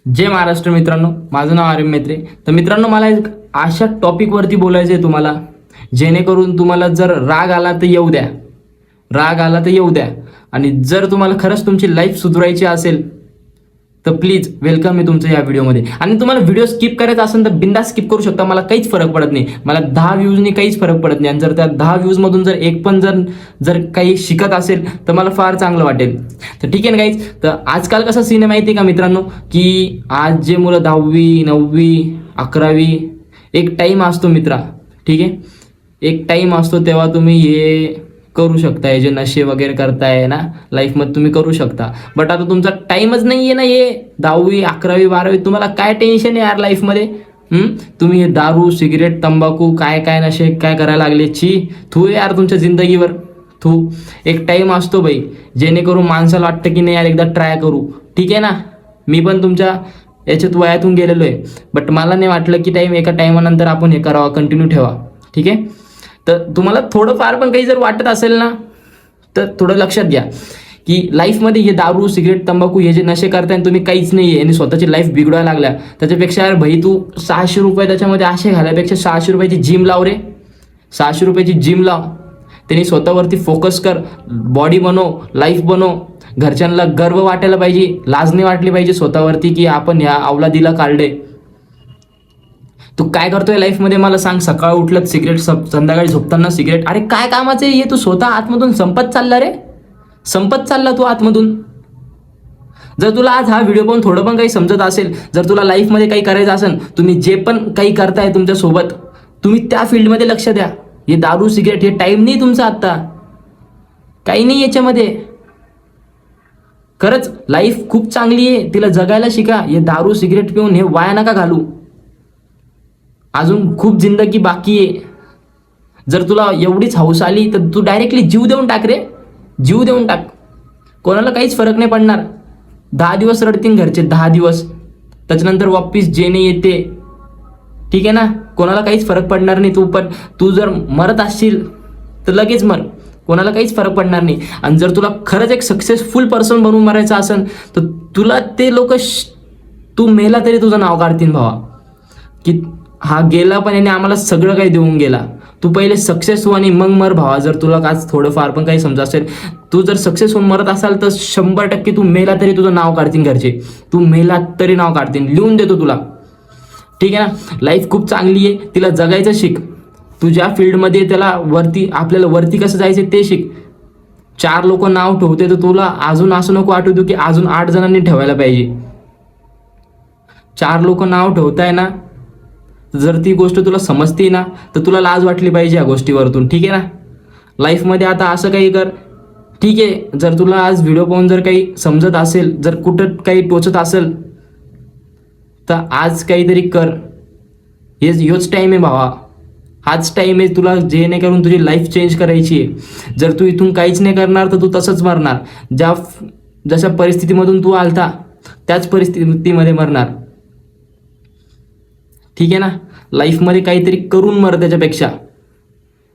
जय महाराष्ट्र मित्रांनो, माझं नाव आर्यन मेत्रे. तर मित्रांनो, मला एक अशा टॉपिकवरती बोलायचं आहे तुम्हाला, जेणेकरून तुम्हाला जर राग आला तर येऊ द्या, राग आला तर येऊ द्या. आणि जर तुम्हाला खरंच तुमची लाईफ सुधारायची असेल तर प्लीज वेलकम आहे तुमचं या व्हिडिओमध्ये. आणि तुम्हाला व्हिडिओ स्किप करायचा असेल तर बिंदास स्किप करू शकता, मला काहीच फरक पडत नाही. मला 10 व्ह्यूजनी काहीच फरक पडत नाही. आणि जर त्या 10 व्ह्यूजमधून जर एक पण जर काही शिकत असेल तर मला फार चांगलं वाटेल. तर ठीक आहे ना गाईज. तर आजकाल कसा सीन आहे माहिती आहे का मित्रांनो, की आज जे मुलं 10वी 9वी 11वी एक टाईम असतो मित्रा, ठीक आहे, एक टाईम असतो तेव्हा तुम्ही हे करू शकता, हे जे नशे वगैरे करताय ना लाईफमध्ये तुम्ही करू शकता. बट आता तुमचा टाईमच नाही आहे ना, हे 10वी 11वी 12वी तुम्हाला काय टेन्शन आहे यार लाईफमध्ये. तुम्ही हे दारू सिगरेट तंबाखू काय काय नशे काय करायला लागले. थू यार तुमच्या जिंदगीवर थू. एक टाईम असतो बाई, जेणेकरून माणसाला वाटतं की नाही यार एकदा ट्राय करू. ठीक आहे ना, मी पण तुमच्या याच्यात वयातून गेलेलो आहे, बट मला नाही वाटलं की एका टाईमानंतर आपण हे करावं, कंटिन्यू ठेवा. ठीक आहे. तर तुम्हाला थोडंफार पण काही जर वाटत असेल ना तर थोडं लक्षात घ्या की लाईफमध्ये हे दारू सिगरेट तंबाखू हे जे नशे करताय तुम्ही काहीच नाही आहे आणि स्वतःची लाईफ बिघडायला लागल्या. त्याच्यापेक्षा यार भाई तू 600 रुपये त्याच्यामध्ये असे घालायपेक्षा 600 रुपयाची जिम लाव रे, 600 रुपयाची जिम लाव. त्यांनी स्वतःवरती फोकस कर, बॉडी बनव, लाईफ बनव. घरच्यांना गर्व वाटायला पाहिजे, लाज नाही वाटली पाहिजे स्वतःवरती की आपण ह्या अवलादीला काढले. तू काय करतोय लाईफमध्ये मला सांग. सकाळ उठलं सिगरेट, संध्याकाळी झोपताना सिगरेट. अरे काय कामाचं आहे हे. तू स्वतः आतमधून संपत चालला रे, संपत चालला तू आतमधून. जर तुला आज हा व्हिडिओ पाहून थोडं पण काही समजत असेल, जर तुला लाईफमध्ये काही करायचं असेल, तुम्ही जे पण काही करताय तुमच्यासोबत तुम्ही त्या फील्डमध्ये लक्ष द्या. हे दारू सिगरेट हे टाईम नाही तुमचा आत्ता, काही नाही याच्यामध्ये. खरंच लाईफ खूप चांगली आहे, तिला जगायला शिका. हे दारू सिगरेट पिऊन हे वाया नका घालू. अजून खूप जिंदगी बाकी आहे. जर तुला एवढीच हौस आली तर तू डायरेक्टली जीव देऊन टाक रे, जीव देऊन टाक. कोणाला काहीच फरक नाही पडणार. 10 दिवस रडतील घरचे, 10 दिवस, त्याच्यानंतर वापिस जेणे येते. ठीक आहे ना, कोणाला काहीच फरक पडणार नाही. तू जर मरत असशील तर लगेच मर, कोणाला काहीच फरक पडणार नाही. आणि जर तुला खरंच एक सक्सेसफुल पर्सन बनवून मरायचं असेल तर तुला ते लोक तू मेला तरी तुझं नाव काढतील भावा, की हा गेला पण याने आम्हाला सगळं काही देऊन गेला. तू पहिले सक्सेस हो आणि मग मर भावा. जर तुला आज थोडंफार पण काही समजा असेल, तू जर सक्सेस होऊन मरत असाल तर 100% तू मेला तरी तुझं नाव काढतील घरचे, तू मेला तरी नाव काढतील. लिहून देतो तुला. ठीक आहे ना. लाईफ खूप चांगली आहे, तिला जगायचं शिक. तुझ्या फील्डमध्ये त्याला आपल्याला वरती कसं जायचं ते शिक. 4 लोक नाव ठेवते तर तुला अजून असं नको वाटू दे की अजून 8 जणांनी ठेवायला पाहिजे. 4 लोक नाव ठेवताय ना, जर ती गोष्ट तुला समजते ना तर तुला लाज वाटली पाहिजे या गोष्टीवरतून. ठीक आहे ना. लाईफमध्ये आता असं काही कर. ठीक आहे, जर तुला आज व्हिडिओ पाहून जर काही समजत असेल, जर कुठं काही टोचत असेल तर आज काहीतरी कर. हेच टाईम आहे भावा, हाच टाईम आहे तुला जेणेकरून तुझी लाईफ चेंज करायची आहे. जर तू इथून काहीच नाही करणार तर तू तसंच मरणार. जशा परिस्थितीमधून तू आलता त्याच परिस्थितीमध्ये मरणार. ठीक आहे ना. लाईफमध्ये काहीतरी करून मर त्याच्यापेक्षा,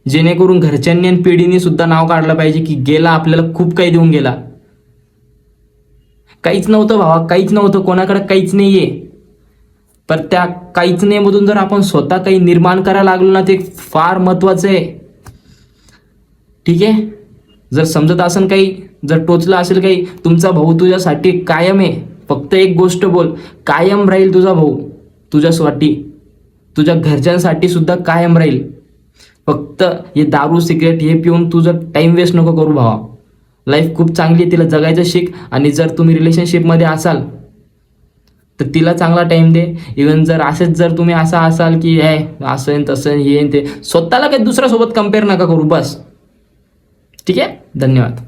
जेणेकरून घरच्यांनी आणि पिढीने सुद्धा नाव काढलं पाहिजे की गेला आपल्याला खूप काही देऊन गेला. काहीच नव्हतं भावा, काहीच नव्हतं, कोणाकडे काहीच नाहीये. पण त्या काहीच नाही मधून जर आपण स्वतः काही निर्माण करायला लागलो ना ते फार महत्वाचं आहे. ठीक आहे. जर समजत असेल काही, जर टोचलं असेल काही, तुमचा भाऊ तुझ्यासाठी कायम आहे. फक्त एक गोष्ट बोल, कायम राहील तुझा भाऊ तुझ्यासाठी, तुझ्या घरच्यांसाठी सुद्धा कायम राहील. फक्त हे दारू सिगरेट हे पिऊन तुझं टाइम वेस्ट नको करू भावा. लाईफ खूप चांगली आहे, तिला जगायचं शिक. आणि जर तुम्ही रिलेशनशिपमध्ये असाल तर तिला चांगला टाइम दे. इवन जर तुम्ही असं असाल की असं तसं हे ते, स्वतःला काही दुसऱ्यासोबत कम्पेअर नका करू बस. ठीक आहे. धन्यवाद.